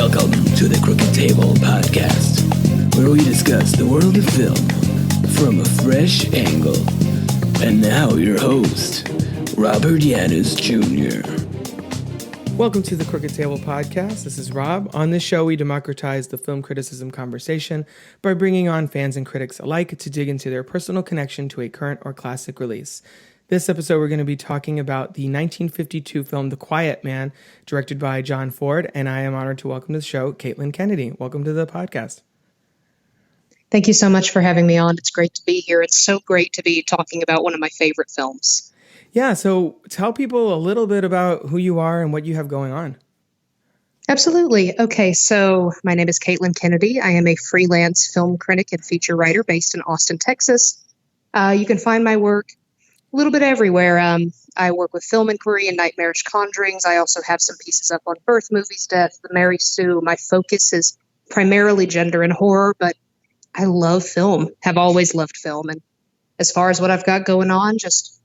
Welcome to the Crooked Table Podcast, where we discuss the world of film from a fresh angle. And now your host, Robert Yanis Jr. Welcome to the Crooked Table Podcast. This is Rob. On this show, we democratize the film criticism conversation by bringing on fans and critics alike to dig into their personal connection to a current or classic release. This episode, we're going to be talking about the 1952 film The Quiet Man, directed by John Ford, and I am honored to welcome to the show Caitlin Kennedy. Welcome to the podcast. Thank you so much for having me on. It's great to be here. It's so great to be talking about one of my favorite films. Yeah, so tell people a little bit about who you are and what you have going on. Absolutely. Okay, so my name is Caitlin Kennedy. I am a freelance film critic and feature writer based in Austin, Texas. You can find my work a little bit everywhere. I work with Film Inquiry and Nightmarish Conjurings. I also have some pieces up on Birth, Movies, Death, The Mary Sue. My focus is primarily gender and horror, but I love film, have always loved film. And as far as what I've got going on, just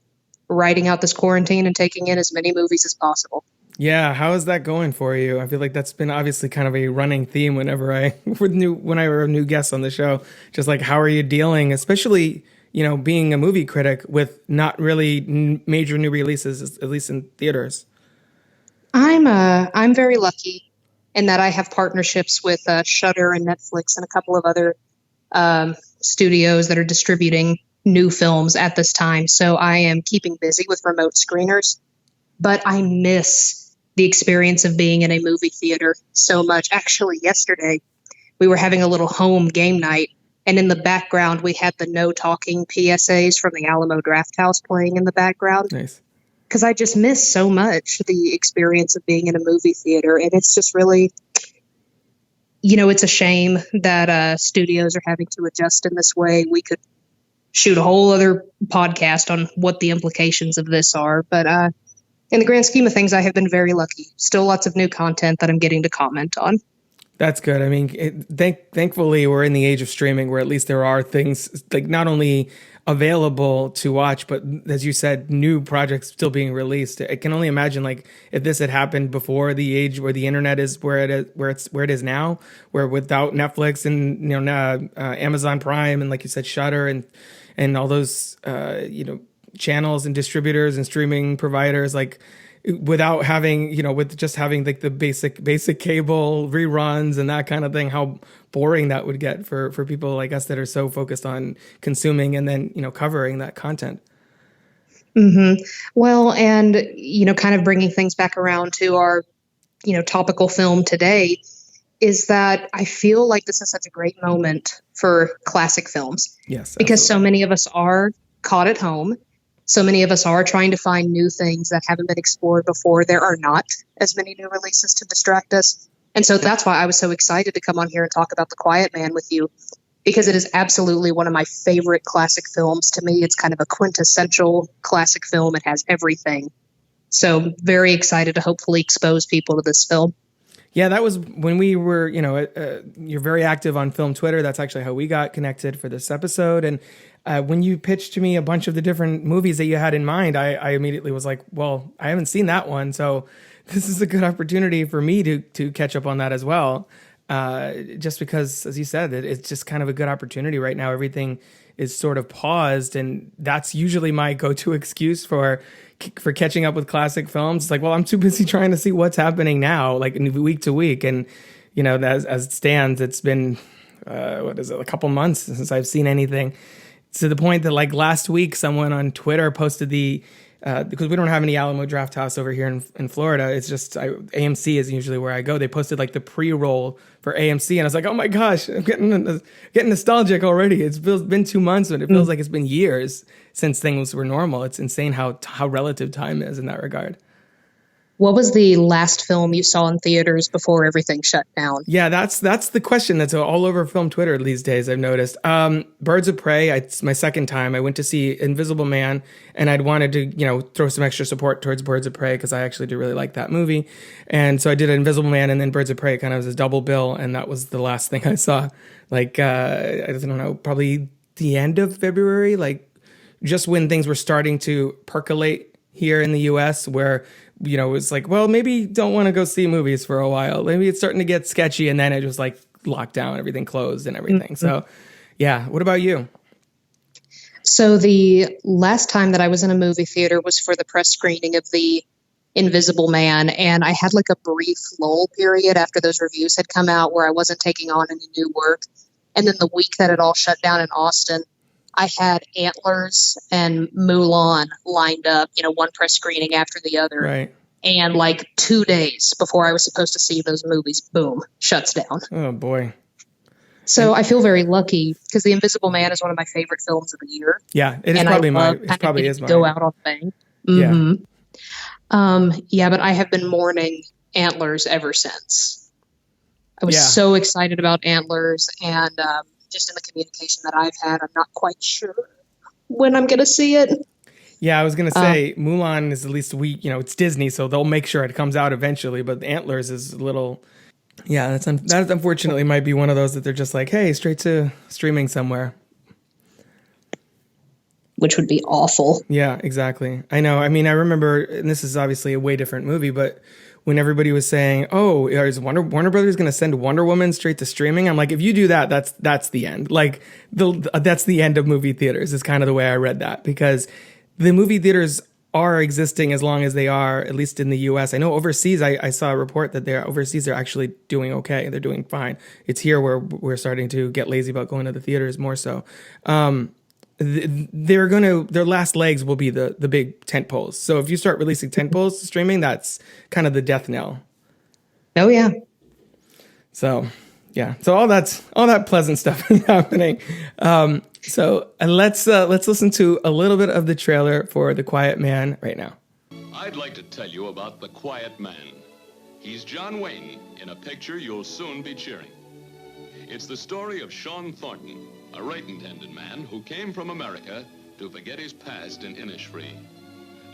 writing out this quarantine and taking in as many movies as possible. Yeah, how is that going for you? I feel like that's been obviously kind of a running theme whenever I have new guests on the show. Just like, how are you dealing, especially, you know, being a movie critic with not really major new releases, at least in theaters? I'm very lucky in that I have partnerships with Shudder and Netflix and a couple of other studios that are distributing new films at this time. So I am keeping busy with remote screeners, but I miss the experience of being in a movie theater so much. Actually, yesterday we were having a little home game night, and in the background we had the no talking PSAs from the Alamo Drafthouse playing in the background. Nice. Because I just miss so much the experience of being in a movie theater. And it's just really, you know, it's a shame that studios are having to adjust in this way. We could shoot a whole other podcast on what the implications of this are. But in the grand scheme of things, I have been very lucky. Still lots of new content that I'm getting to comment on. That's good. I mean, thankfully, we're in the age of streaming where at least there are things like not only available to watch, but as you said, new projects still being released. I can only imagine, like, if this had happened before the age where the internet is where it is now, where without Netflix and, you know, Amazon Prime and, like you said, Shudder and all those channels and distributors and streaming providers, like, without having, you know, with just having like the basic cable reruns and that kind of thing, how boring that would get for people like us that are so focused on consuming and then, you know, covering that content. Mm-hmm. Well, and, you know, kind of bringing things back around to our, you know, topical film today is that I feel like this is such a great moment for classic films. Yes, because absolutely. so many of us are caught at home. So many of us are trying to find new things that haven't been explored before. There are not as many new releases to distract us. And so that's why I was so excited to come on here and talk about The Quiet Man with you, because it is absolutely one of my favorite classic films. To me, it's kind of a quintessential classic film. It has everything. So very excited to hopefully expose people to this film. Yeah, that was when we were, you know, you're very active on Film Twitter. That's actually how we got connected for this episode. And when you pitched to me a bunch of the different movies that you had in mind, I immediately was like, well, I haven't seen that one. So this is a good opportunity for me to catch up on that as well. Just because, as you said, it's just kind of a good opportunity right now. Everything is sort of paused, and that's usually my go-to excuse for catching up with classic films. It's like, well, I'm too busy trying to see what's happening now, like week to week. And, you know, as it stands, it's been, a couple months since I've seen anything, to the point that, like, last week, someone on Twitter posted because we don't have any Alamo Drafthouse over here in Florida. It's just AMC is usually where I go. They posted like the pre-roll for AMC, and I was like, oh my gosh, I'm getting nostalgic already. It's been 2 months, and it feels like it's been years since things were normal. It's insane how relative time is in that regard. What was the last film you saw in theaters before everything shut down? Yeah, that's the question that's all over film Twitter these days, I've noticed. Birds of Prey, it's my second time. I went to see Invisible Man, and I'd wanted to, you know, throw some extra support towards Birds of Prey because I actually do really like that movie. And so I did Invisible Man and then Birds of Prey kind of as a double bill, and that was the last thing I saw. Like, I don't know, probably the end of February, like just when things were starting to percolate here in the U.S., where was like, well, maybe don't want to go see movies for a while. Maybe it's starting to get sketchy. And then it was like locked down, everything closed and everything. So yeah. What about you? So the last time that I was in a movie theater was for the press screening of The Invisible Man. And I had like a brief lull period after those reviews had come out where I wasn't taking on any new work. And then the week that it all shut down in Austin, I had Antlers and Mulan lined up, one press screening after the other. Right. And like 2 days before I was supposed to see those movies, boom, shuts down. Oh, boy. So I feel very lucky because The Invisible Man is one of my favorite films of the year. Yeah, it is probably mine. It probably is mine. Go out on the bang. Mm-hmm. Yeah. But I have been mourning Antlers ever since. I was so excited about Antlers, and just in the communication that I've had, I'm not quite sure when I'm going to see it. Yeah, I was going to say Mulan is at least it's Disney, so they'll make sure it comes out eventually. But Antlers is a little, that unfortunately might be one of those that they're just like, hey, straight to streaming somewhere. Which would be awful. Yeah, exactly. I know. I mean, I remember, and this is obviously a way different movie, but when everybody was saying, "Oh, is Warner Brothers going to send Wonder Woman straight to streaming?" I'm like, if you do that, that's the end. Like, that's the end of movie theaters. Is kind of the way I read that, because the movie theaters are existing as long as they are, at least in the U.S. I know overseas, I saw a report that they're actually doing okay. They're doing fine. It's here where we're starting to get lazy about going to the theaters more so. Their last legs will be the big tent poles. So if you start releasing tent poles to streaming, that's kind of the death knell. Oh yeah. So yeah. So all that pleasant stuff is happening. So let's listen to a little bit of the trailer for The Quiet Man right now. I'd like to tell you about The Quiet Man. He's John Wayne in a picture you'll soon be cheering. It's the story of Sean Thornton, a right-intended man who came from America to forget his past in Innisfree.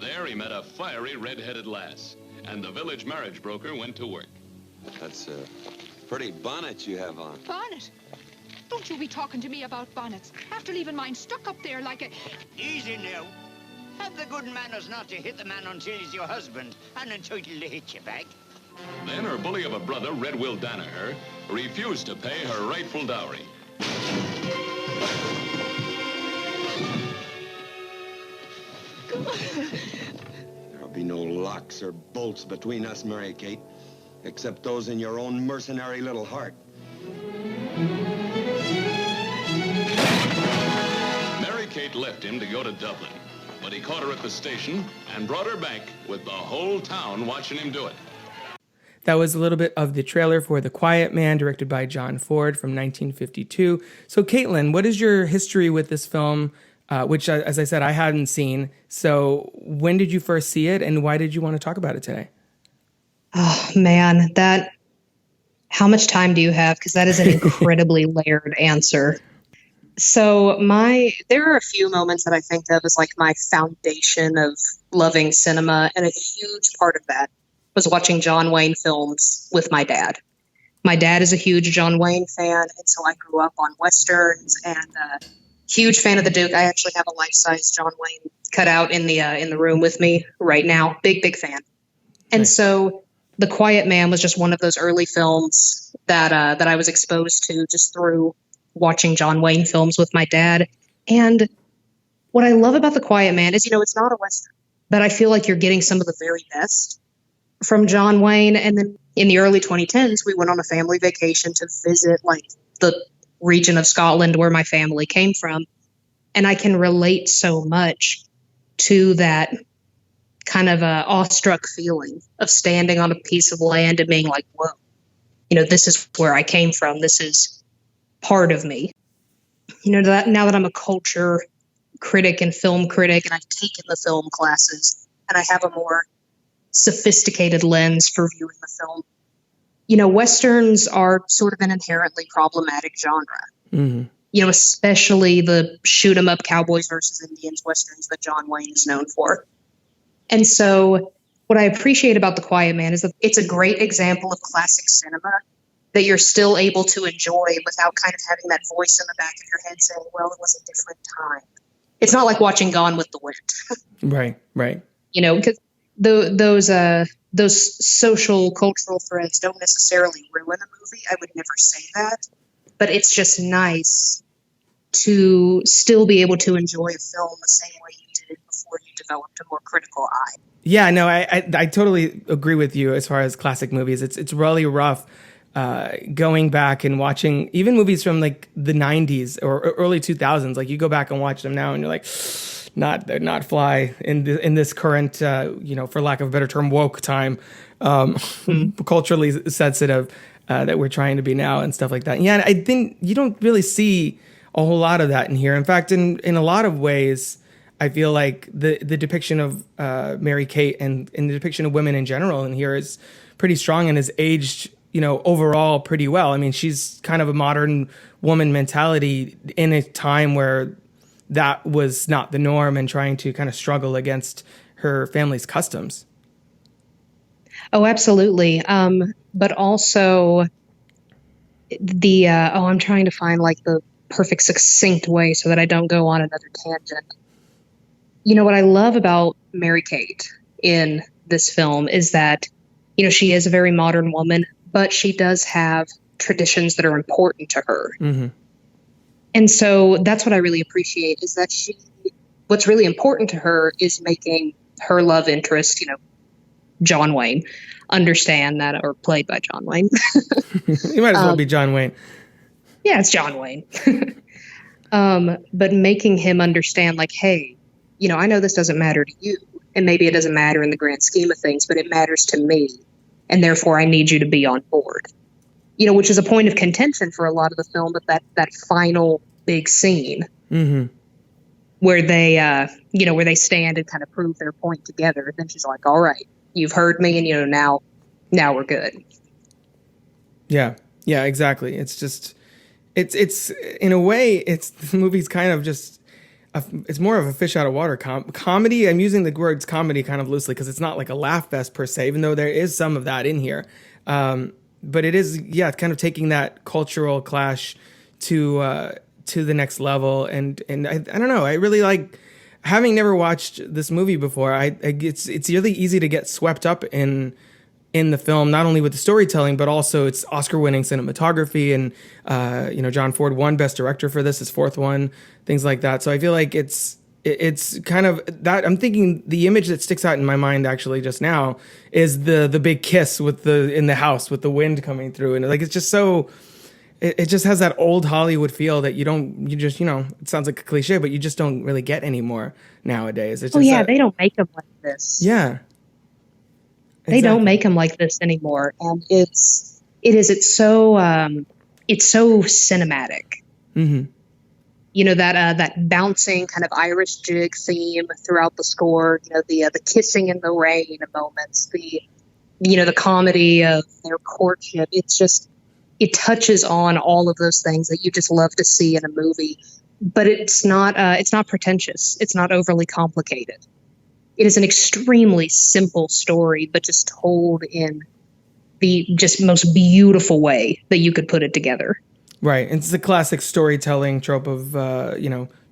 There he met a fiery red-headed lass, and the village marriage broker went to work. That's a pretty bonnet you have on. Bonnet? Don't you be talking to me about bonnets. After leaving mine stuck up there like a... Easy now. Have the good manners not to hit the man until he's your husband and entitled to hit you back. Then her bully of a brother, Will Danaher, refused to pay her rightful dowry. There'll be no locks or bolts between us, Mary Kate, except those in your own mercenary little heart. Mary Kate left him to go to Dublin, but he caught her at the station and brought her back with the whole town watching him do it. That was a little bit of the trailer for The Quiet Man, directed by John Ford from 1952. So, Caitlin, what is your history with this film, which, as I said, I hadn't seen. So when did you first see it, and why did you want to talk about it today? Oh, man, how much time do you have? Because that is an incredibly layered answer. So there are a few moments that I think of as like my foundation of loving cinema, and a huge part of that was watching John Wayne films with my dad. My dad is a huge John Wayne fan, and so I grew up on Westerns, and huge fan of the Duke. I actually have a life-size John Wayne cut out in the room with me right now. Big fan. And Nice. So The Quiet Man was just one of those early films that I was exposed to just through watching John Wayne films with my dad. And what I love about The Quiet Man is, it's not a Western, but I feel like you're getting some of the very best from John Wayne. And then in the early 2010s, we went on a family vacation to visit like the region of Scotland where my family came from. And I can relate so much to that kind of awestruck feeling of standing on a piece of land and being like, whoa, this is where I came from. This is part of me. Now that I'm a culture critic and film critic, and I've taken the film classes, and I have a more sophisticated lens for viewing the film. Westerns are sort of an inherently problematic genre. Mm-hmm. Especially the shoot 'em up cowboys versus Indians Westerns that John Wayne is known for. And so what I appreciate about The Quiet Man is that it's a great example of classic cinema that you're still able to enjoy without kind of having that voice in the back of your head saying, well, it was a different time. It's not like watching Gone with the Wind. Right. Because those social cultural threads don't necessarily ruin a movie. I would never say that, but it's just nice to still be able to enjoy a film the same way you did before you developed a more critical eye. Yeah, no, I totally agree with you as far as classic movies. It's really rough going back and watching even movies from like the 90s or early 2000s. Like you go back and watch them now and you're like, not fly in this current, for lack of a better term, woke time, culturally sensitive that we're trying to be now and stuff like that. Yeah, I think you don't really see a whole lot of that in here. In fact, in a lot of ways, I feel like the depiction of Mary-Kate and the depiction of women in general in here is pretty strong and has aged, overall pretty well. I mean, she's kind of a modern woman mentality in a time where that was not the norm and trying to kind of struggle against her family's customs. Oh, absolutely. But also I'm trying to find like the perfect succinct way so that I don't go on another tangent. What I love about Mary-Kate in this film is that, she is a very modern woman, but she does have traditions that are important to her. Mm-hmm. And so that's what I really appreciate is that what's really important to her is making her love interest, John Wayne, understand that, or played by John Wayne. You might as well be John Wayne. Yeah, it's John Wayne. But making him understand like, hey, I know this doesn't matter to you, and maybe it doesn't matter in the grand scheme of things, but it matters to me, and therefore I need you to be on board. Which is a point of contention for a lot of the film, but that final big scene mm-hmm. where they, where they stand and kind of prove their point together. Then she's like, all right, you've heard me, and, now we're good. Yeah, exactly. It's just, it's in a way, the movie's kind of just, it's more of a fish out of water comedy. I'm using the words comedy kind of loosely because it's not like a laugh fest per se, even though there is some of that in here. But it is, kind of taking that cultural clash to the next level. And I don't know, I really like, having never watched this movie before, it's really easy to get swept up in the film, not only with the storytelling, but also it's Oscar-winning cinematography. And, John Ford won Best Director for this, his fourth one, things like that. So I feel like it's kind of that. I'm thinking the image that sticks out in my mind actually just now is the big kiss in the house with the wind coming through. And like, it's just so, it just has that old Hollywood feel that it sounds like a cliche, but you just don't really get anymore nowadays. It's just they don't make them like this. Yeah. They don't make them like this anymore. And it's so cinematic. Mm-hmm. That bouncing kind of Irish jig theme throughout the score, the kissing in the rain moments, the comedy of their courtship. It's just, it touches on all of those things that you just love to see in a movie, but it's not pretentious. It's not overly complicated. It is an extremely simple story, but just told in the just most beautiful way that you could put it together. Right. It's the classic storytelling trope of,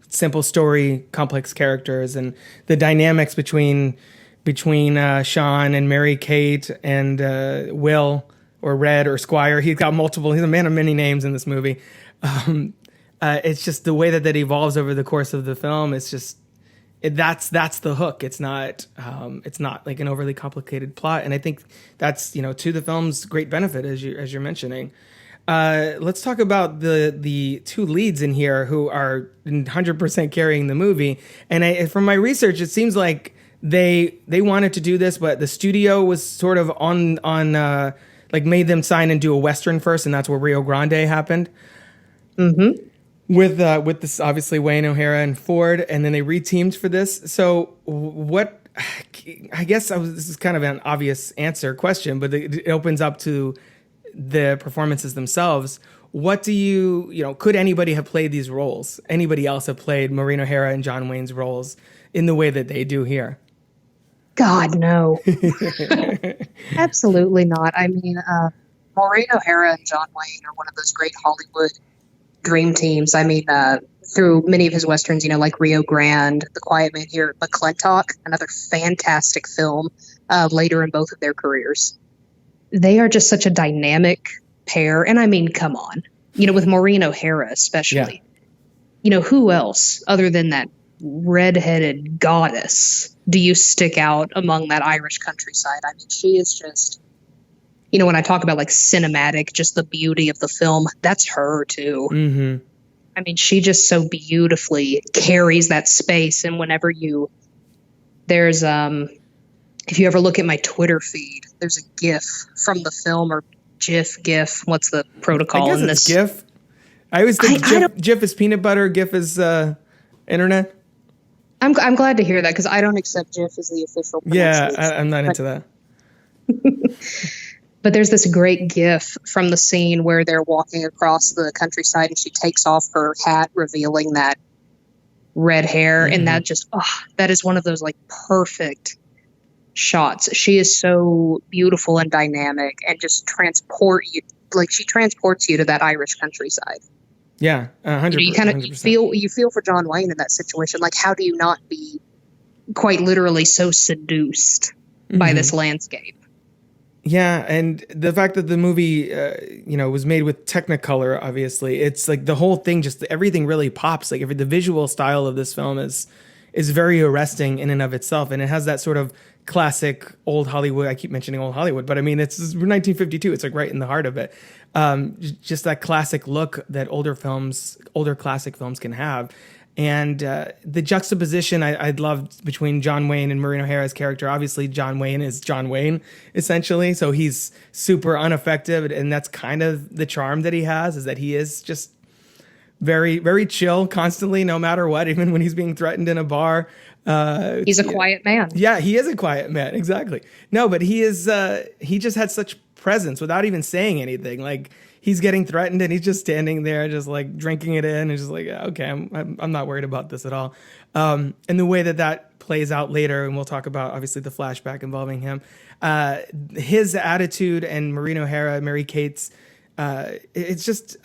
simple story, complex characters, and the dynamics between Sean and Mary-Kate and Will, or Red, or Squire. He's got multiple. He's a man of many names in this movie. It's just the way that evolves over the course of the film. It's just that's the hook. It's not like an overly complicated plot, and I think that's to the film's great benefit, as you're mentioning. Let's talk about the two leads in here who are 100% carrying the movie. And from my research, it seems like they wanted to do this, but the studio was sort of on made them sign and do a Western first, and that's where Rio Grande happened. Mm-hmm. With this, obviously, Wayne, O'Hara, and Ford, and then they reteamed for this. So what, I guess this is kind of an obvious question, but it opens up to the performances themselves. What do could anybody have played these roles? Anybody else have played Maureen O'Hara and John Wayne's roles in the way that they do here? God, no. Absolutely not. I mean, Maureen O'Hara and John Wayne are one of those great Hollywood dream teams. I mean, through many of his Westerns, like Rio Grande, The Quiet Man here, McClintock, another fantastic film later in both of their careers. They are just such a dynamic pair. And I mean, come on, with Maureen O'Hara especially, who else other than that redheaded goddess do you stick out among that Irish countryside? I mean, she is just, when I talk about like cinematic, just the beauty of the film, that's her too. Mm-hmm. I mean, she just so beautifully carries that space. And whenever there's, if you ever look at my Twitter feed, there's a GIF from the film, or GIF. What's the protocol I guess in it's this? GIF. I always think GIF is peanut butter, GIF is internet. I'm glad to hear that, because I don't accept GIF as the official pronunciation. Yeah, I'm not into that. But there's this great GIF from the scene where they're walking across the countryside and she takes off her hat, revealing that red hair. And that just, that is one of those like perfect shots. She is so beautiful and dynamic, and just she transports you to that Irish countryside. Yeah, 100%. You feel for John Wayne in that situation. Like, how do you not be quite literally so seduced by this landscape? Yeah, and the fact that the movie, was made with Technicolor, obviously, it's like the whole thing, just everything really pops. Like the visual style of this film is very arresting in and of itself, and it has that sort of classic old Hollywood. I keep mentioning old Hollywood, but I mean it's 1952. It's like right in the heart of it. Just that classic look that older classic films can have. And the juxtaposition I loved between John Wayne and Maureen O'Hara's character. Obviously, John Wayne is John Wayne, essentially. So he's super unaffected, and that's kind of the charm that he has, is that he is just very, very chill constantly, no matter what, even when he's being threatened in a bar. He's a quiet man. Yeah, he is a quiet man, exactly. No, but he is. He just had such presence without even saying anything. Like, he's getting threatened and he's just standing there, just like drinking it in, and just like, okay, I'm not worried about this at all. And the way that plays out later, and we'll talk about obviously the flashback involving him, his attitude and Maureen O'Hara, Mary-Kate's, it's just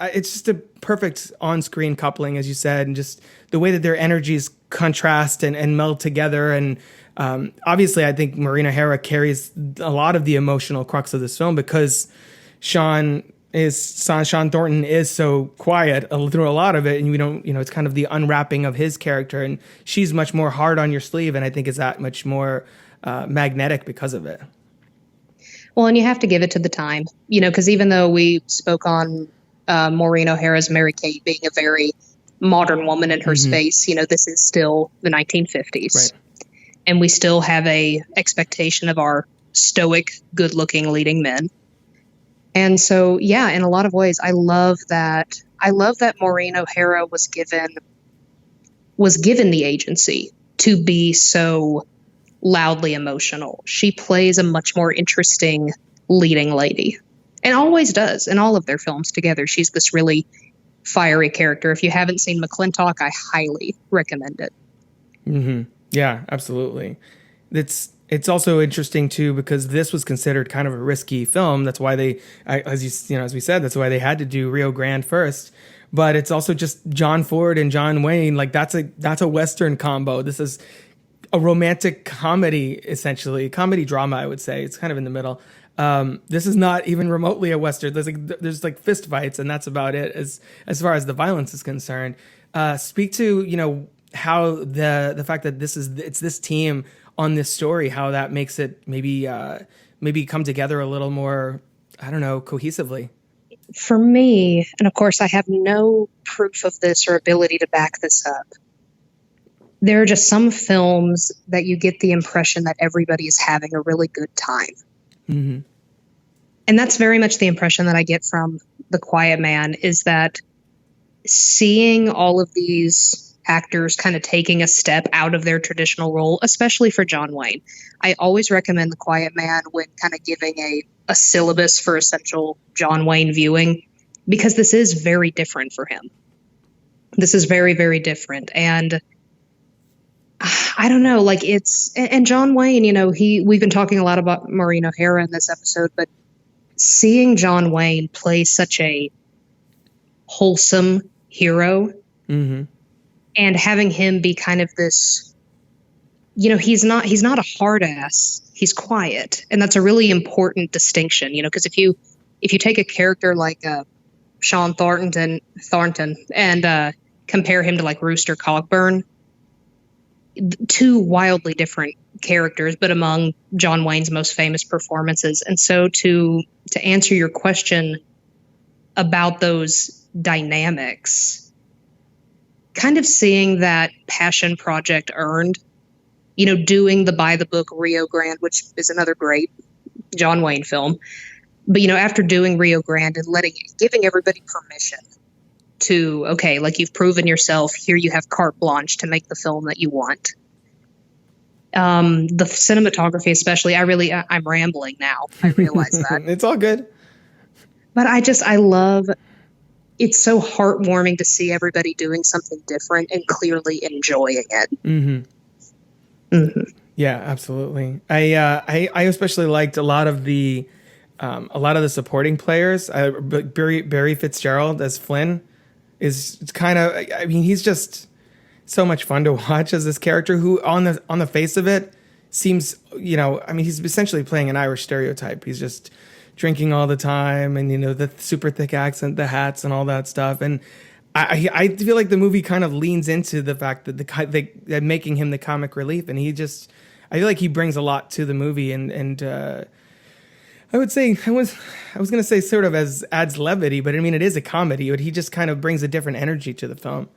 a perfect on-screen coupling, as you said, and just the way that their energies contrast and meld together. And obviously, I think Maureen O'Hara carries a lot of the emotional crux of this film, because Sean Thornton is so quiet through a lot of it, and we don't, it's kind of the unwrapping of his character, and she's much more hard on your sleeve, and I think is that much more magnetic because of it. Well, and you have to give it to the time, because even though we spoke on Maureen O'Hara's Mary-Kate being a very modern woman in her space, this is still the 1950s. Right. And we still have a expectation of our stoic, good-looking leading men. And so, yeah, in a lot of ways, I love that Maureen O'Hara was given the agency to be so loudly emotional. She plays a much more interesting leading lady, and always does in all of their films together. She's this really fiery character. If you haven't seen McLintock, I highly recommend it. Mm-hmm. Yeah, absolutely. It's also interesting too, because this was considered kind of a risky film. That's why as we said, that's why they had to do Rio Grande first. But it's also just John Ford and John Wayne. Like that's a Western combo. This is a romantic comedy, essentially, comedy drama. I would say it's kind of in the middle. This is not even remotely a Western. There's like fist fights, and that's about it as far as the violence is concerned. Speak to how the fact that it's this team on this story, how that makes it maybe come together a little more, I don't know, cohesively. For me, and of course I have no proof of this or ability to back this up, there are just some films that you get the impression that everybody is having a really good time. Mm-hmm. And that's very much the impression that I get from The Quiet Man, is that seeing all of these actors kind of taking a step out of their traditional role, especially for John Wayne. I always recommend The Quiet Man when kind of giving a syllabus for essential John Wayne viewing, because this is very different for him. This is very, very different. And I don't know, like and John Wayne, we've been talking a lot about Maureen O'Hara in this episode, but seeing John Wayne play such a wholesome hero, mm-hmm. and having him be kind of this he's not a hard ass. He's quiet. And that's a really important distinction, because if you take a character like Sean Thornton and compare him to like Rooster Cogburn, two wildly different characters, but among John Wayne's most famous performances. And so to answer your question about those dynamics, kind of seeing that passion project earned, doing the by the book Rio Grande, which is another great John Wayne film. But, after doing Rio Grande and giving everybody permission to, okay, like you've proven yourself, here you have carte blanche to make the film that you want. The cinematography, especially, I'm rambling now. I realize that. It's all good. But I love, it's so heartwarming to see everybody doing something different and clearly enjoying it. Mm-hmm. Mm-hmm. Yeah, absolutely. I especially liked a lot of the supporting players. Barry Fitzgerald as Flynn is kind of, he's just so much fun to watch as this character who on the face of it seems, he's essentially playing an Irish stereotype. He's just drinking all the time and, the super thick accent, the hats and all that stuff. And I feel like the movie kind of leans into the fact that that making him the comic relief. And I feel like he brings a lot to the movie and I would say I was going to say sort of adds levity, but it is a comedy, but he just kind of brings a different energy to the film.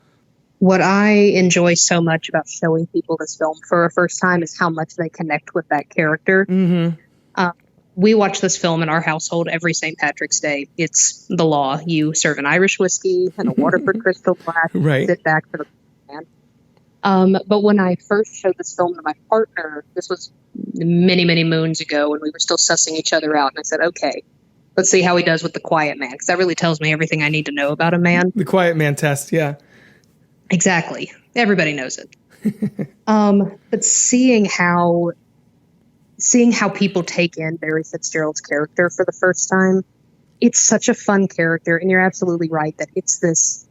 What I enjoy so much about showing people this film for a first time is how much they connect with that character. Mm-hmm. We watch this film in our household every St. Patrick's Day. It's the law. You serve an Irish whiskey and a Waterford crystal glass. Right. Sit back for the man. But when I first showed this film to my partner, this was many, many moons ago, and we were still sussing each other out. And I said, okay, let's see how he does with the quiet man, because that really tells me everything I need to know about a man. The quiet man test, yeah. Exactly. Everybody knows it. But seeing how people take in Barry Fitzgerald's character for the first time, it's such a fun character. And you're absolutely right that it's this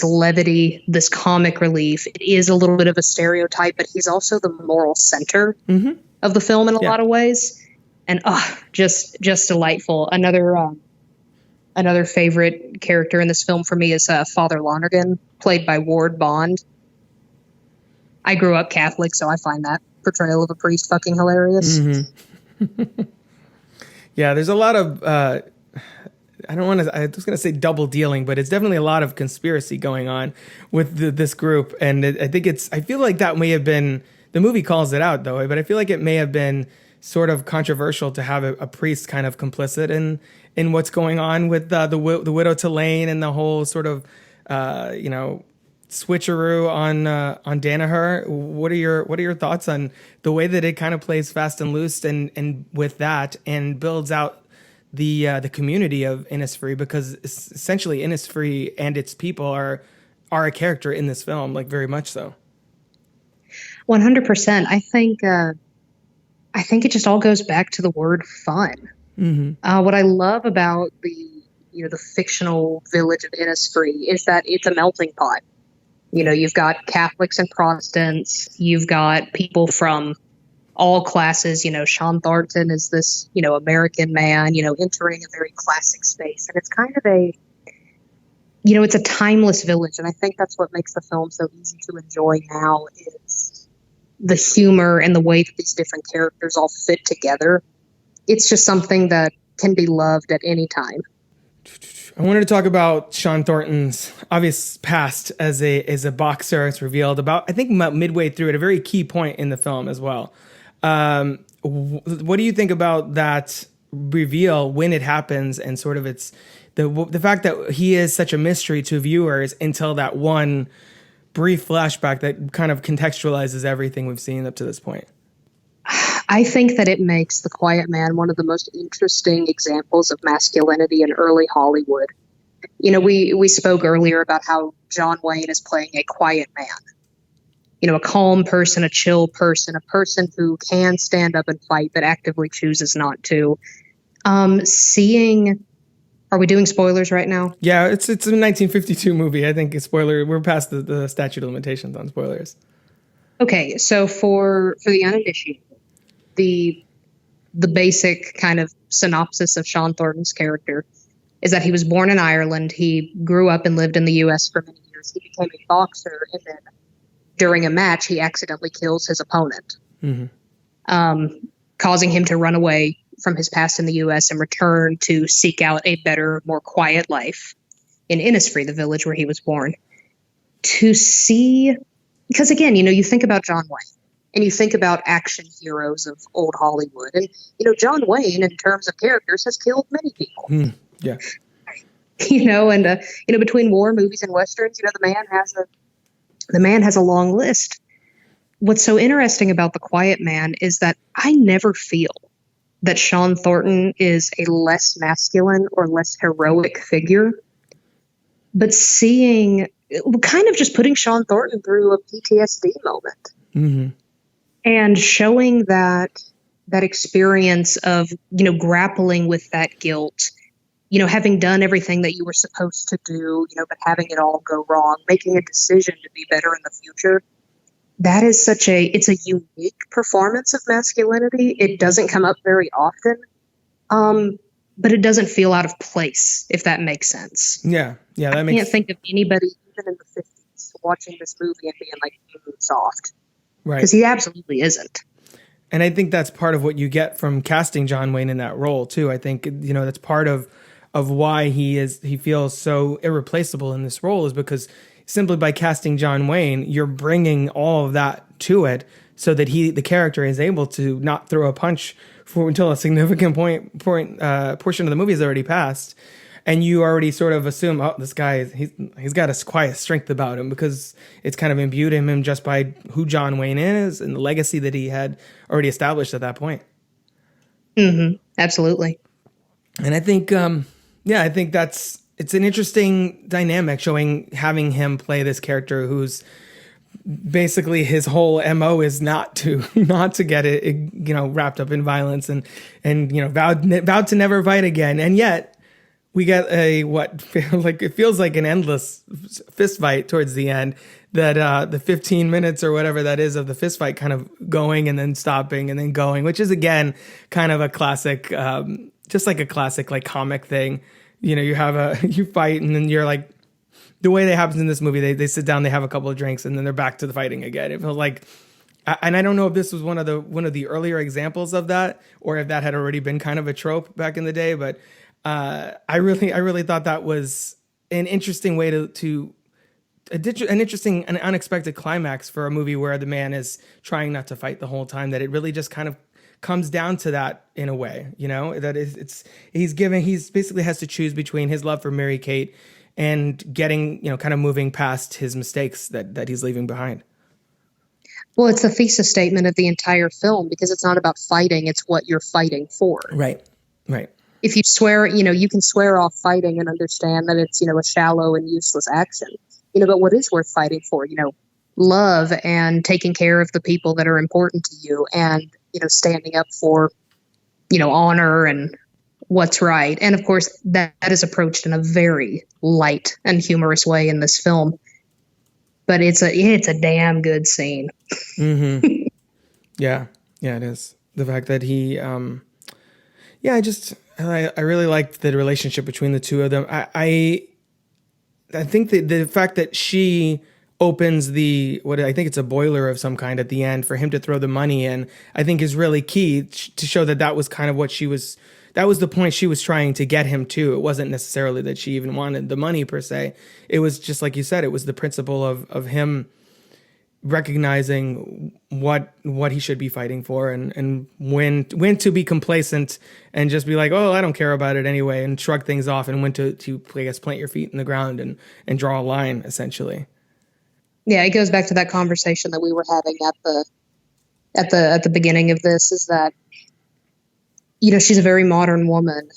levity, this comic relief. It is a little bit of a stereotype, but he's also the moral center of the film in a lot of ways. And just delightful. Another favorite character in this film for me is Father Lonergan, played by Ward Bond. I grew up Catholic, so I find that portrayal of a priest fucking hilarious. Mm-hmm. Yeah, there's a lot of I was going to say double dealing, but it's definitely a lot of conspiracy going on with this group. And I feel like that may have been, the movie calls it out though, but I feel like it may have been sort of controversial to have a priest kind of complicit in what's going on with the widow Tulane and the whole sort of, switcheroo on Danaher. What are your thoughts on the way that it kind of plays fast and loose and with that and builds out the community of Innisfree, because essentially Innisfree and its people are a character in this film, like very much so. 100%. I think it just all goes back to the word fun. Mm-hmm. What I love about the fictional village of Innisfree is that it's a melting pot. You've got Catholics and Protestants. You've got people from all classes. Sean Thornton is this, American man, entering a very classic space. And it's kind of it's a timeless village. And I think that's what makes the film so easy to enjoy now is the humor and the way that these different characters all fit together. It's just something that can be loved at any time. I wanted to talk about Sean Thornton's obvious past as a boxer. It's revealed about midway through at a very key point in the film as well. What do you think about that reveal when it happens, and sort of it's the fact that he is such a mystery to viewers until that one brief flashback that kind of contextualizes everything we've seen up to this point? I think that it makes The Quiet Man one of the most interesting examples of masculinity in early Hollywood. We spoke earlier about how John Wayne is playing a quiet man. A calm person, a chill person, a person who can stand up and fight but actively chooses not to. Are we doing spoilers right now? Yeah, it's a 1952 movie. I think a spoiler. We're past the statute of limitations on spoilers. Okay, so for the uninitiated, the basic kind of synopsis of Sean Thornton's character is that he was born in Ireland. He grew up and lived in the U.S. for many years. He became a boxer, and then during a match, he accidentally kills his opponent, causing him to run away from his past in the U.S. and return to seek out a better, more quiet life in Innisfree, the village where he was born. To see, because again, you think about John Wayne and you think about action heroes of old Hollywood. And, John Wayne, in terms of characters, has killed many people. Yeah. And, between war movies and Westerns, the man has a long list. What's so interesting about The Quiet Man is that I never feel that Sean Thornton is a less masculine or less heroic figure. But seeing, kind of just putting Sean Thornton through a PTSD moment and showing that experience of, grappling with that guilt, having done everything that you were supposed to do, but having it all go wrong, making a decision to be better in the future. That is it's a unique performance of masculinity. It doesn't come up very often. But it doesn't feel out of place, if that makes sense. Yeah. I can't think of anybody, even in the 50s, watching this movie and being like, soft. Right. Because he absolutely isn't. And I think that's part of what you get from casting John Wayne in that role, too. I think, that's part of why he feels so irreplaceable in this role, is because simply by casting John Wayne, you're bringing all of that to it so that the character is able to not throw a punch until a significant portion of the movie is already passed. And you already sort of assume, oh, this guy, he's got a quiet strength about him, because it's kind of imbued in him just by who John Wayne is and the legacy that he had already established at that point. Absolutely. And I think, I think it's an interesting dynamic, having him play this character who's basically his whole MO is not to get it, wrapped up in violence and vowed to never fight again. And yet we get it feels like an endless fist fight towards the end, that the 15 minutes or whatever that is of the fist fight kind of going and then stopping and then going, which is again kind of a classic, just like a classic like comic thing. You fight and then you're like, the way that happens in this movie, they sit down, they have a couple of drinks, and then they're back to the fighting again. It feels like, and I don't know if this was one of the earlier examples of that, or if that had already been kind of a trope back in the day. But I really thought that was an interesting way to an interesting and unexpected climax for a movie where the man is trying not to fight the whole time. That it really just kind of comes down to that in a way, that he's basically has to choose between his love for Mary Kate and getting, kind of moving past his mistakes that he's leaving behind. Well, it's the thesis statement of the entire film, because it's not about fighting, it's what you're fighting for. Right. If you swear, you can swear off fighting and understand that it's, a shallow and useless action. But what is worth fighting for? Love and taking care of the people that are important to you, and, standing up for, honor and what's right. And of course, that is approached in a very light and humorous way in this film. But it's a damn good scene. Yeah, it is. The fact that he, I really liked the relationship between the two of them. I think the fact that she opens I think it's a boiler of some kind at the end for him to throw the money in, I think is really key to show that was kind of what that was the point she was trying to get him to. It wasn't necessarily that she even wanted the money per se. It was just like you said, it was the principle of him recognizing what he should be fighting for, and when to be complacent and just be like, oh, I don't care about it anyway, and shrug things off, and when to I guess plant your feet in the ground and draw a line, essentially. Yeah, it goes back to that conversation that we were having at the beginning of this, is that, she's a very modern woman,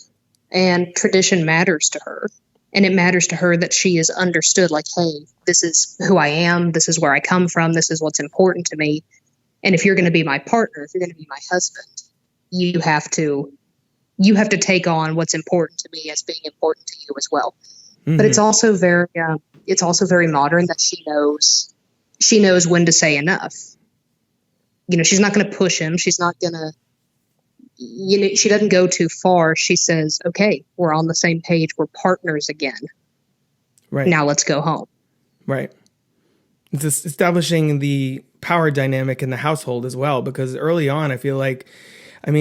and tradition matters to her. And it matters to her that she is understood, like, hey, this is who I am, this is where I come from, this is what's important to me. And if you're going to be my partner, if you're going to be my husband, you have to take on what's important to me as being important to you as well. Mm-hmm. But it's also very modern that she knows when to say enough. she's not going to push him. She's not going to, she doesn't go too far. She says, okay, we're on the same page. We're partners again. Right. Now let's go home. Right. It's establishing the power dynamic in the household as well, because early on, I feel like, for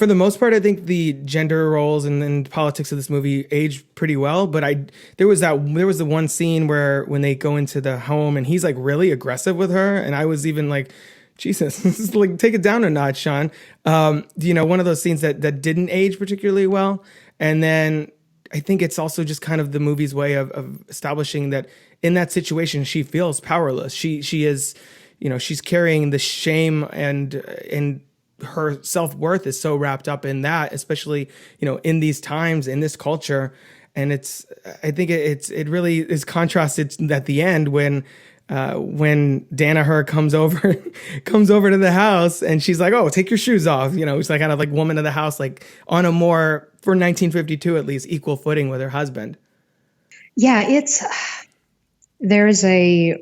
the most part, I think the gender roles and politics of this movie aged pretty well. But there was the one scene where when they go into the home and he's like really aggressive with her, and I was even like, Jesus, this is like, take it down a notch, Sean. One of those scenes that didn't age particularly well. And then I think it's also just kind of the movie's way of establishing that in that situation she feels powerless. She is, she's carrying the shame, and her self-worth is so wrapped up in that, especially, in these times, in this culture. And I think it really is contrasted at the end when Danaher comes over to the house, and she's like, "Oh, take your shoes off." It's like kind of like woman of the house, like on a more, for 1952 at least, equal footing with her husband. Yeah, there's a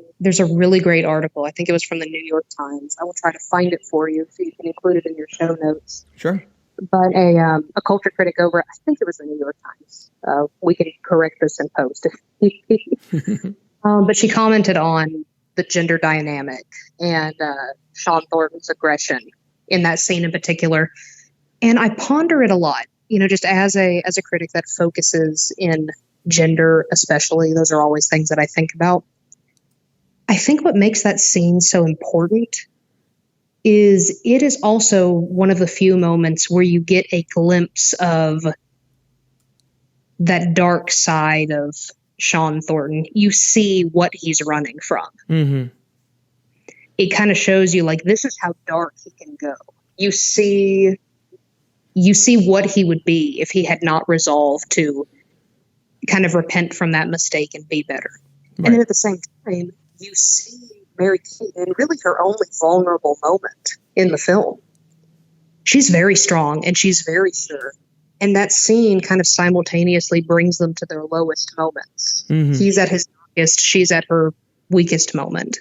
really great article. I think it was from the New York Times. I will try to find it for you so you can include it in your show notes. Sure. But a culture critic over, I think it was the New York Times. We can correct this in post. But she commented on the gender dynamic and Sean Thornton's aggression in that scene in particular. And I ponder it a lot, just as a critic that focuses in gender, especially. Those are always things that I think about. I think what makes that scene so important is it is also one of the few moments where you get a glimpse of that dark side of Sean Thornton. You see what he's running from. Mm-hmm. It kind of shows you, like, this is how dark he can go. You see what he would be if he had not resolved to kind of repent from that mistake and be better. Right. And then at the same time, you see Mary Kate in really her only vulnerable moment in the film. She's very strong and she's very sure. And that scene kind of simultaneously brings them to their lowest moments. Mm-hmm. He's at his darkest, she's at her weakest moment.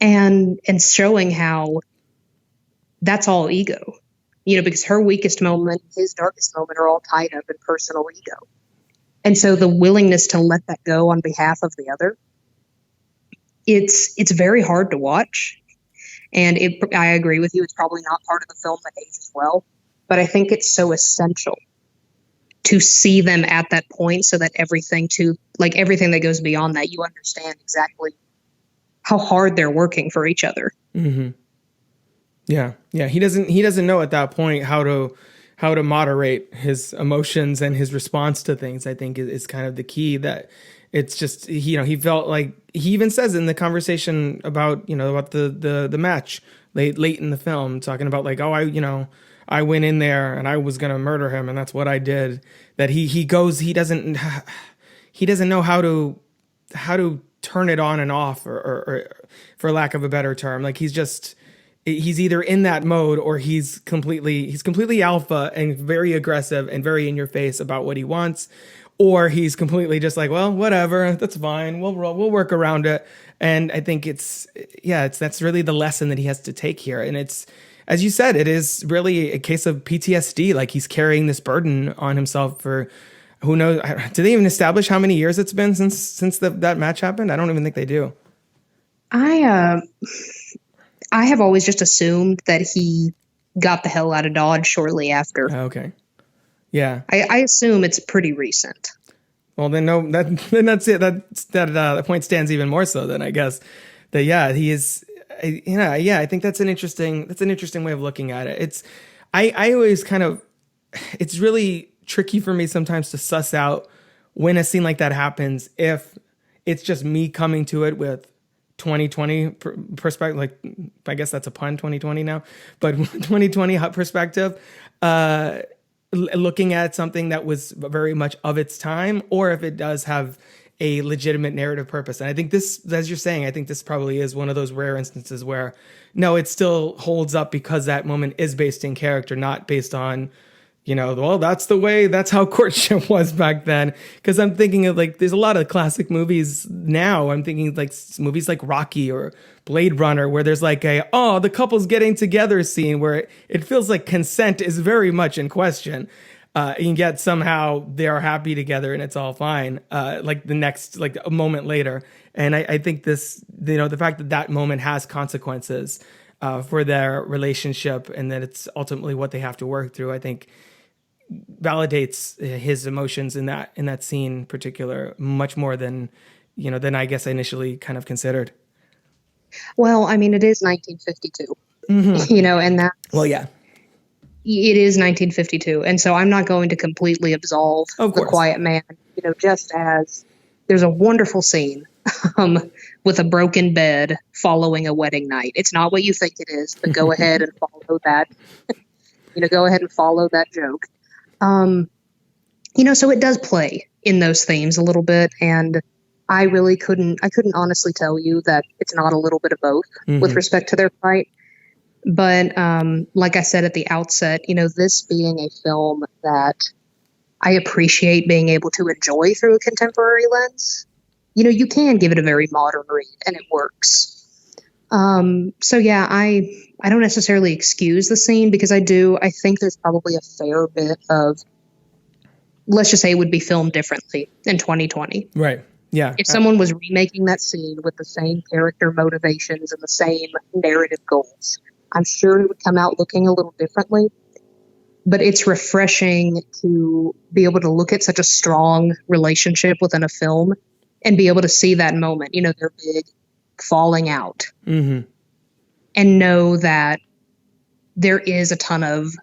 And showing how that's all ego. Because her weakest moment, his darkest moment are all tied up in personal ego. And so the willingness to let that go on behalf of the other, it's very hard to watch. And I agree with you, it's probably not part of the film that ages well. But I think it's so essential to see them at that point so that everything that goes beyond that, you understand exactly how hard they're working for each other. Mm-hmm. Yeah. He doesn't know at that point how to moderate his emotions and his response to things. I think is kind of the key. That it's just, he felt like, he even says in the conversation about the match late in the film, talking about like, oh, I went in there and I was going to murder him, and that's what I did. That he doesn't know how to turn it on and off, or for lack of a better term. Like he's either in that mode or he's completely alpha and very aggressive and very in your face about what he wants, or he's completely just like, well, whatever, that's fine. We'll work around it. And I think that's really the lesson that he has to take here. And it's, as you said, it is really a case of PTSD. Like he's carrying this burden on himself for who knows. Do they even establish how many years it's been since that match happened? I don't even think they do. I have always just assumed that he got the hell out of Dodge shortly after. Okay. Yeah. I assume it's pretty recent. Well, then that's it. That point stands even more so then, I guess. That he is. I think that's an interesting way of looking at it. I always kind of, it's really tricky for me sometimes to suss out when a scene like that happens, if it's just me coming to it with 2020 perspective, like, I guess that's a pun, 2020 now, but 2020 perspective, looking at something that was very much of its time, or if it does have a legitimate narrative purpose. And I think this, as you're saying, I think this probably is one of those rare instances where, no, it still holds up because that moment is based in character, not based on, well, that's how courtship was back then. Because I'm thinking of like, there's a lot of classic movies now. I'm thinking like movies like Rocky or Blade Runner, where there's like the couple's getting together scene where it feels like consent is very much in question. And yet somehow they are happy together and it's all fine. Like a moment later. And I think this, the fact that moment has consequences for their relationship and that it's ultimately what they have to work through, I think validates his emotions in that scene in particular much more than I guess I initially kind of considered. Well, I mean, it is 1952, and that. Well, yeah. It is 1952, and so I'm not going to completely absolve The Quiet Man, just as there's a wonderful scene with a broken bed following a wedding night. It's not what you think it is, but go ahead and follow that. Go ahead and follow that joke. So it does play in those themes a little bit, and I couldn't honestly tell you that it's not a little bit of both with respect to their fight. But like I said at the outset, this being a film that I appreciate being able to enjoy through a contemporary lens, you can give it a very modern read and it works. So yeah, I don't necessarily excuse the scene because I think there's probably a fair bit of, let's just say it would be filmed differently in 2020. Right. Yeah. If someone was remaking that scene with the same character motivations and the same narrative goals, I'm sure it would come out looking a little differently. But it's refreshing to be able to look at such a strong relationship within a film and be able to see that moment, their big falling out, and know that there is a ton of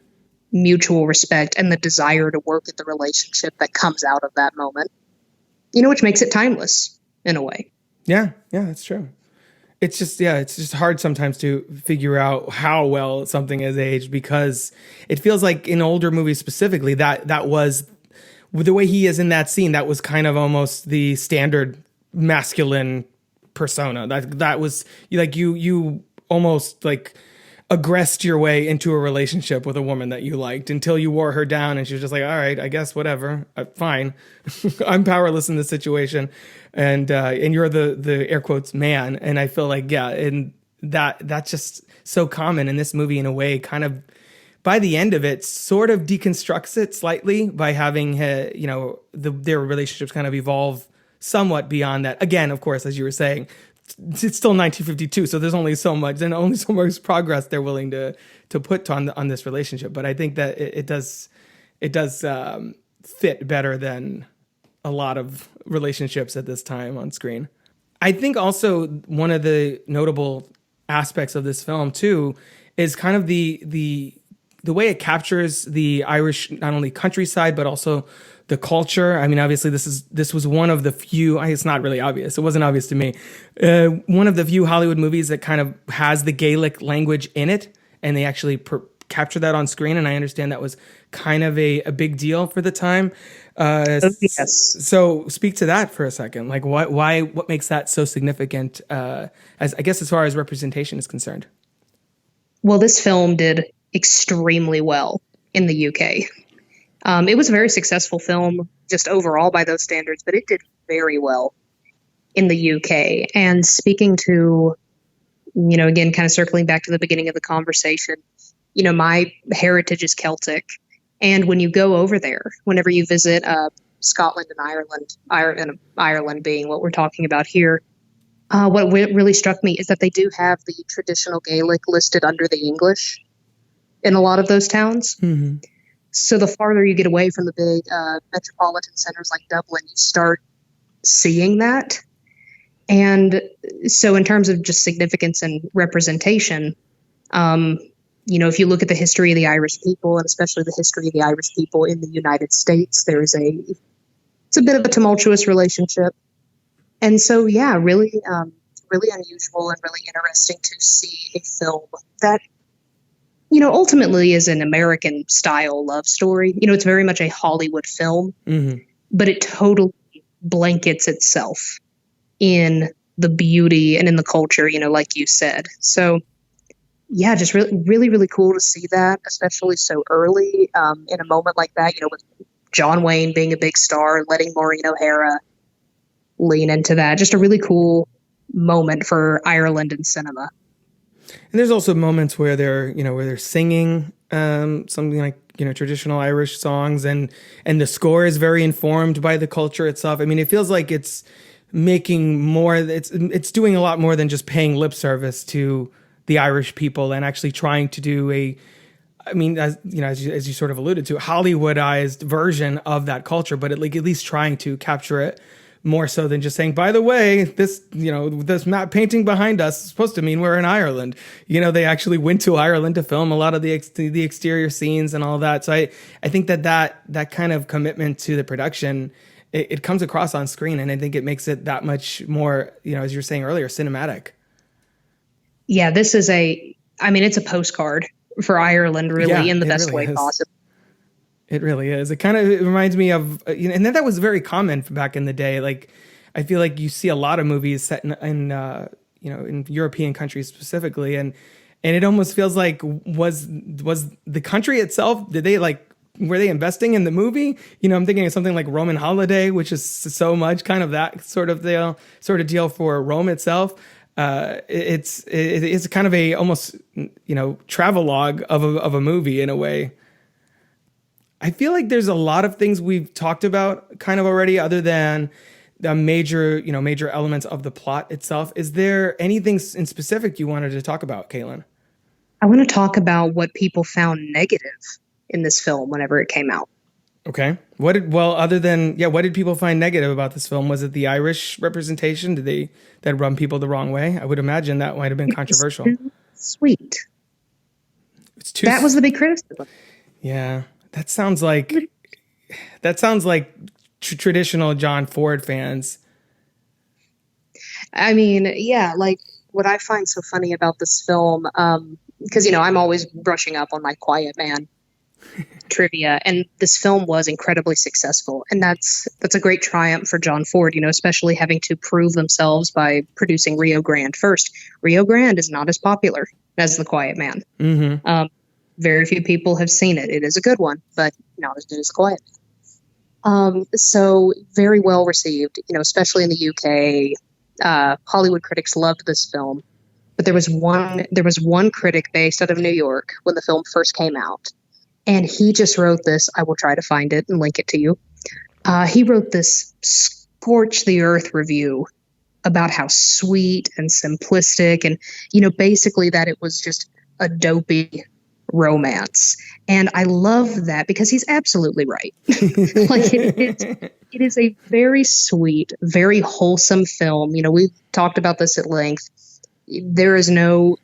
mutual respect and the desire to work at the relationship that comes out of that moment, which makes it timeless in a way. Yeah, that's true. It's just hard sometimes to figure out how well something is aged because it feels like in older movies specifically that was the way he is in that scene. That was kind of almost the standard masculine persona. That was like you almost like aggressed your way into a relationship with a woman that you liked until you wore her down and she was just like, all right, I guess whatever, fine. I'm powerless in this situation. And you're the air quotes man. And I feel like, yeah, and that's just so common in this movie in a way, kind of by the end of it, sort of deconstructs it slightly by having, their relationships kind of evolve somewhat beyond that. Again, of course, as you were saying, it's still 1952, so there's only so much progress they're willing to put on this relationship. But I think that it does fit better than a lot of relationships at this time on screen. I think also one of the notable aspects of this film too is kind of the way it captures the Irish, not only countryside but also the culture. I mean, obviously this was one of the few, it's not really obvious, it wasn't obvious to me, one of the few Hollywood movies that kind of has the Gaelic language in it, and they actually capture that on screen, and I understand that was kind of a big deal for the time. Yes. So speak to that for a second. Like what makes that so significant, as far as representation is concerned? Well, this film did extremely well in the UK. It was a very successful film just overall by those standards, but it did very well in the UK. And speaking to, again, kind of circling back to the beginning of the conversation, my heritage is Celtic. And when you go over there, whenever you visit Scotland and Ireland being what we're talking about here, what really struck me is that they do have the traditional Gaelic listed under the English in a lot of those towns. Mm-hmm. So the farther you get away from the big metropolitan centers like Dublin, you start seeing that. And so in terms of just significance and representation, if you look at the history of the Irish people, and especially the history of the Irish people in the United States, it's a bit of a tumultuous relationship. And so, yeah, really unusual and really interesting to see a film that, ultimately is an American style love story. It's very much a Hollywood film, but it totally blankets itself in the beauty and in the culture, like you said. So yeah, just really, really, really cool to see that, especially so early in a moment like that, with John Wayne being a big star, letting Maureen O'Hara lean into that. Just a really cool moment for Ireland in cinema. And there's also moments where they're singing something like, traditional Irish songs, and the score is very informed by the culture itself. I mean, it feels like it's making more, it's doing a lot more than just paying lip service to the Irish people and actually trying to do as you sort of alluded to, Hollywoodized version of that culture, but at least trying to capture it more so than just saying, by the way, this map painting behind us is supposed to mean we're in Ireland. They actually went to Ireland to film a lot of the exterior scenes and all that. So I think that kind of commitment to the production, it comes across on screen, and I think it makes it that much more, as you were saying earlier, cinematic. Yeah, this is it's a postcard for Ireland, really, in the best way possible. It really is. It reminds me of, and that was very common back in the day. Like, I feel like you see a lot of movies set in European countries specifically, and it almost feels like was the country itself, were they investing in the movie? I'm thinking of something like Roman Holiday, which is so much kind of that sort of deal for Rome itself. It's kind of a almost travelogue of a movie in a way. I feel like there's a lot of things we've talked about kind of already, other than the major elements of the plot itself. Is there anything in specific you wanted to talk about, Caitlin? I want to talk about what people found negative in this film whenever it came out. Okay. What did people find negative about this film? Was it the Irish representation? Did that rub people the wrong way? I would imagine that might have been controversial. Sweet. That was the big criticism. Yeah. That sounds like traditional John Ford fans. I mean, yeah, like what I find so funny about this film, because I'm always brushing up on my Quiet Man trivia, and this film was incredibly successful, and that's a great triumph for John Ford, especially having to prove themselves by producing Rio Grande first. Rio Grande is not as popular as The Quiet Man. Mm-hmm. Very few people have seen it. It is a good one, but not as good as The Quiet Man. So very well received, especially in the UK. Hollywood critics loved this film, but there was one critic based out of New York when the film first came out, and he just wrote this. I will try to find it and link it to you. He wrote this scorch the earth review about how sweet and simplistic, and basically that it was just a dopey romance. And I love that because he's absolutely right. Like it is a very sweet, very wholesome film. We've talked about this at length. It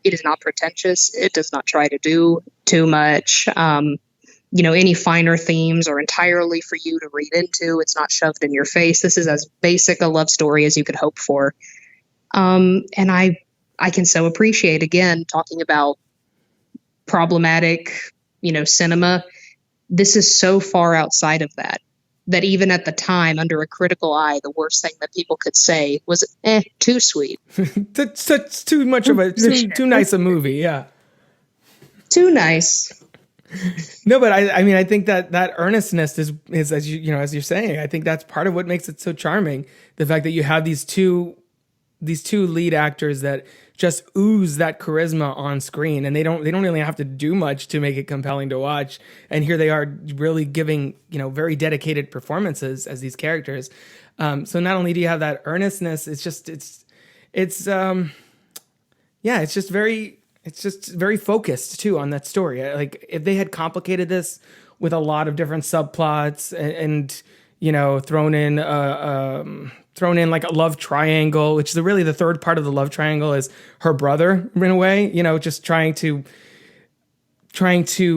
is not pretentious. It does not try to do too much. Any finer themes are entirely for you to read into. It's not shoved in your face. This is as basic a love story as you could hope for. And I can so appreciate, again, talking about problematic, cinema. This is so far outside of that even at the time, under a critical eye, the worst thing that people could say was, too sweet. That's too much of too nice a movie. Yeah. Too nice. No, but I think that earnestness is as you're saying, I think that's part of what makes it so charming. The fact that you have these two lead actors that just ooze that charisma on screen, and they don't really have to do much to make it compelling to watch. And here they are really giving, very dedicated performances as these characters. So not only do you have that earnestness, it's just very focused too on that story. Like if they had complicated this with a lot of different subplots and thrown in like a love triangle, which is really the third part of the love triangle is her brother in a way, just trying to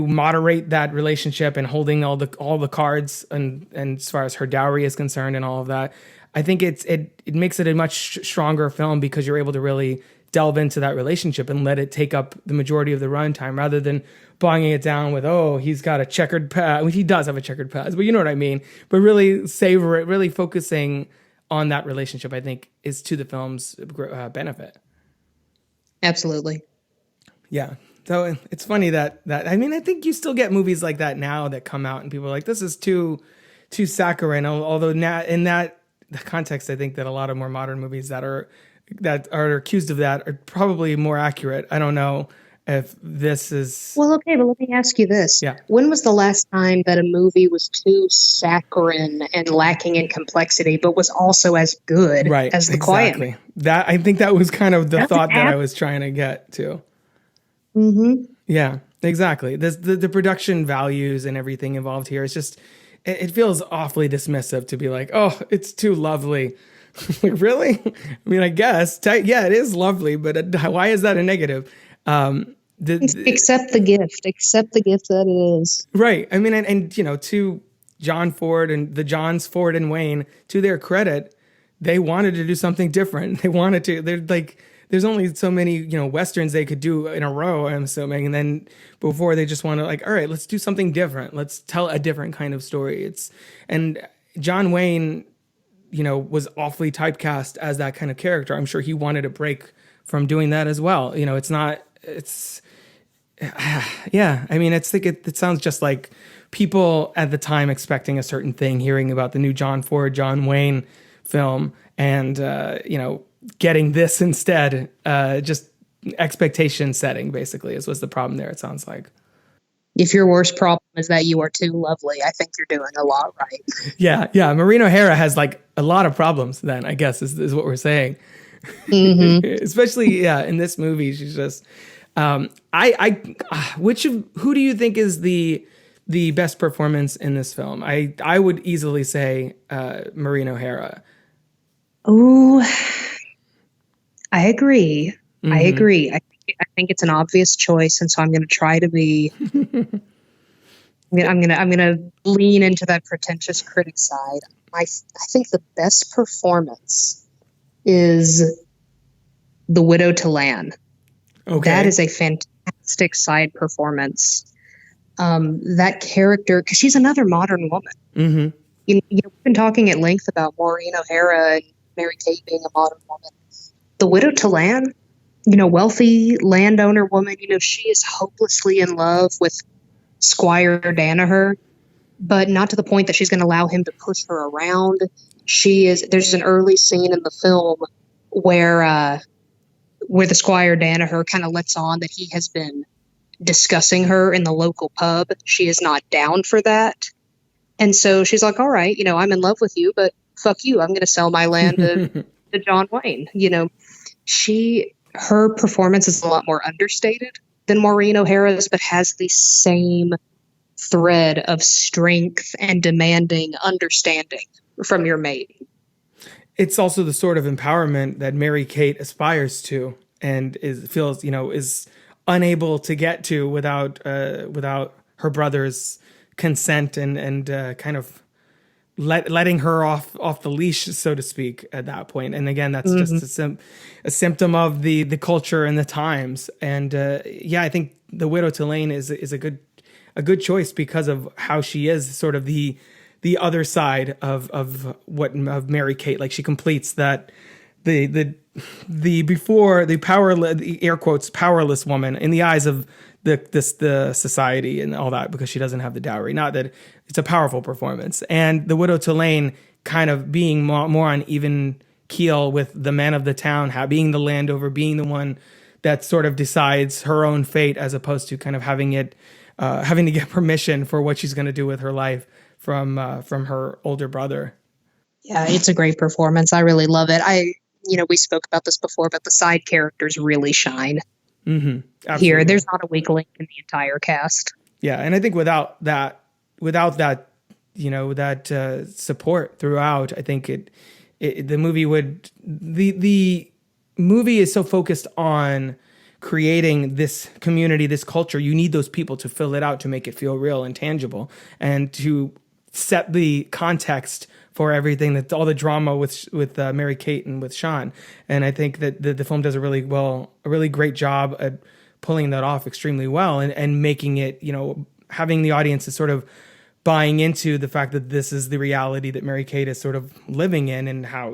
moderate that relationship and holding all the cards and as far as her dowry is concerned and all of that. I think it makes it a much stronger film because you're able to really delve into that relationship and let it take up the majority of the runtime rather than bogging it down with, he's got a checkered past. He does have a checkered past, but you know what I mean. But really savor it, really focusing on that relationship, I think, is to the film's benefit. Absolutely. Yeah. So it's funny that I mean, I think you still get movies like that now that come out and people are like, this is too saccharine. Although now in that the context, I think that a lot of more modern movies that are accused of that are probably more accurate. I don't know if this is... Well, okay, but let me ask you this. Yeah. When was the last time that a movie was too saccharine and lacking in complexity, but was also as good as The Quiet Man? That, I think that was kind of the thought that I was trying to get to. Mm-hmm. Yeah, exactly. The production values and everything involved here. It's just, it feels awfully dismissive to be like, oh, it's too lovely. Like, really? I mean, I guess, yeah, it is lovely, but why is that a negative? Accept the gift that it is. Right. I mean, and you know, to John Ford and the Johns Ford and Wayne, to their credit, they wanted to do something different. They're like, there's only so many, you know, Westerns they could do in a row, I'm assuming. And then before they just want to like, all right, let's do something different. Let's tell a different kind of story. And John Wayne, you know, was awfully typecast as that kind of character. I'm sure he wanted a break from doing that as well. You know, yeah. I mean, it sounds just like people at the time expecting a certain thing, hearing about the new John Ford, John Wayne film, and, you know, getting this instead. Just expectation setting, basically, was the problem there, it sounds like. If your worst problem is that you are too lovely, I think you're doing a lot right. Yeah. Maureen O'Hara has like a lot of problems then, I guess, is what we're saying. Mm-hmm. Especially, in this movie, she's just, who do you think is the best performance in this film? I would easily say, Maureen O'Hara. Oh, I agree. Mm-hmm. I agree. I think it's an obvious choice, and so I'm going to try to be. I'm going to lean into that pretentious critic side. I think the best performance is the widow to Lan. Okay, that is a fantastic side performance. That character, because she's another modern woman. Mm-hmm. You know, we've been talking at length about Maureen O'Hara and Mary Kate being a modern woman. The widow to Lan, you know, wealthy landowner woman, you know, she is hopelessly in love with Squire Danaher, but not to the point that she's going to allow him to push her around. There's an early scene in the film where the Squire Danaher kind of lets on that he has been discussing her in the local pub. She is not down for that. And so she's like, all right, you know, I'm in love with you, but fuck you. I'm going to sell my land to John Wayne. You know, her performance is a lot more understated than Maureen O'Hara's, but has the same thread of strength and demanding understanding from your mate. It's also the sort of empowerment that Mary Kate aspires to and feels unable to get to without her brother's consent and kind of letting her off the leash, so to speak, at that point. And again, that's just a symptom of the culture and the times. And I think the widow to Lan is a good choice because of how she is sort of the other side of Mary Kate. Like, she completes that the air quotes powerless woman in the eyes of the society and all that, because she doesn't have the dowry. Not that it's a powerful performance. And the widow to Lan kind of being more on even keel with the man of the town, being the landover, being the one that sort of decides her own fate, as opposed to kind of having to get permission for what she's going to do with her life from her older brother. Yeah, it's a great performance. I really love it. We spoke about this before, but the side characters really shine. Mm-hmm. Here. There's not a weak link in the entire cast. Yeah, and I think without that, support throughout, I think the movie is so focused on creating this community, this culture. You need those people to fill it out, to make it feel real and tangible, and to set the context for everything, that all the drama with Mary Kate and with Sean. And I think that the film does a really great job at pulling that off extremely well, and making it, having the audience is sort of buying into the fact that this is the reality that Mary Kate is sort of living in, and how,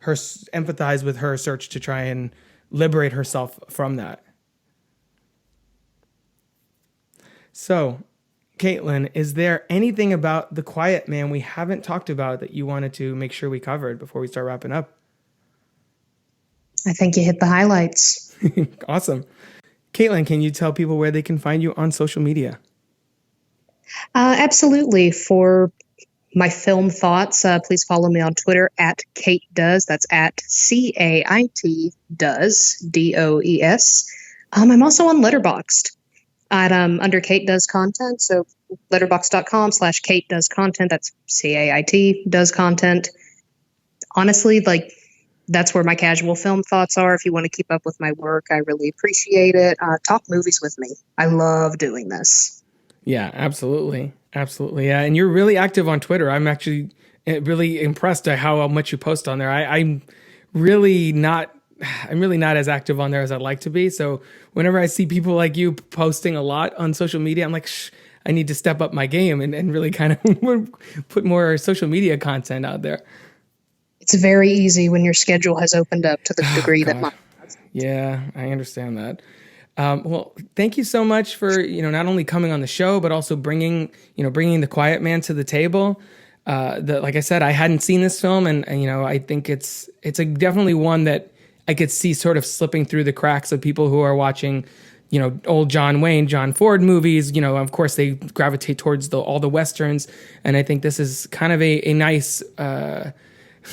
empathize with her search to try and liberate herself from that. So, Caitlin, is there anything about The Quiet Man we haven't talked about that you wanted to make sure we covered before we start wrapping up? I think you hit the highlights. Awesome. Caitlin, can you tell people where they can find you on social media? Absolutely. For my film thoughts, please follow me on Twitter at Kate Does. That's at CAIT Does, DOES. I'm also on Letterboxd at under Kate Does Content. So letterboxd.com/Kate Does Content. That's CAIT Does Content. Honestly, like, that's where my casual film thoughts are. If you want to keep up with my work, I really appreciate it. Talk movies with me. I love doing this. Yeah, absolutely. Absolutely. Yeah. And you're really active on Twitter. I'm actually really impressed at how much you post on there. I'm really not as active on there as I'd like to be. So whenever I see people like you posting a lot on social media, I'm like, I need to step up my game and really kind of put more social media content out there. It's very easy when your schedule has opened up to the degree that mine has. Yeah, I understand that. Well, thank you so much for, not only coming on the show, but also bringing The Quiet Man to the table. Like I said, I hadn't seen this film, and I think it's definitely one that I could see sort of slipping through the cracks of people who are watching, old John Wayne, John Ford movies. Of course, they gravitate towards all the Westerns, and I think this is kind of a nice,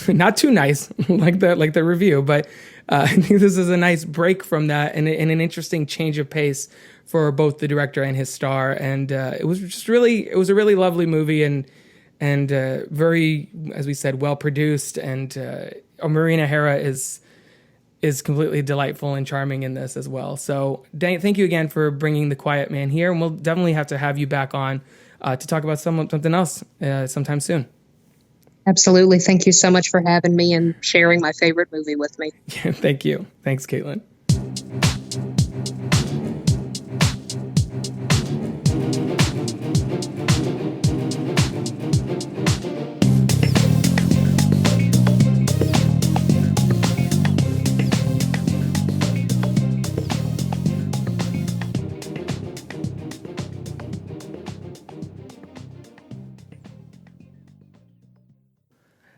not too nice like the review, but I think this is a nice break from that and an interesting change of pace for both the director and his star. And it was a really lovely movie and very, as we said, well produced. And Maureen O'Hara is completely delightful and charming in this as well. So thank you again for bringing The Quiet Man here. And we'll definitely have to have you back on to talk about something else sometime soon. Absolutely. Thank you so much for having me and sharing my favorite movie with me. Yeah, thank you. Thanks, Caitlin.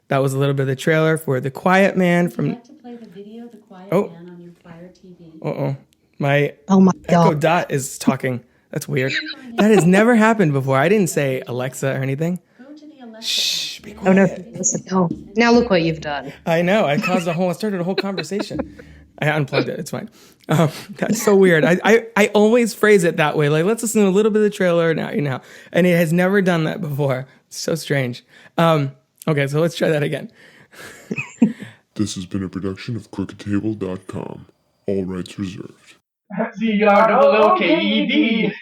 That was a little bit of the trailer for The Quiet Man from. You have to play the video, The Quiet Man, on your Fire TV. My God. Echo Dot is talking. That's weird. That has never happened before. I didn't say Alexa or anything. Go to the Alexa. Shh. Be quiet. Oh, no. Listen. Oh, now look what you've done. I know. I started a whole conversation. I unplugged it. It's fine. That's so weird. I always phrase it that way. Like, let's listen to a little bit of the trailer now. And it has never done that before. It's so strange. Okay, so let's try that again. This has been a production of crookedtable.com. All rights reserved. CROOKED.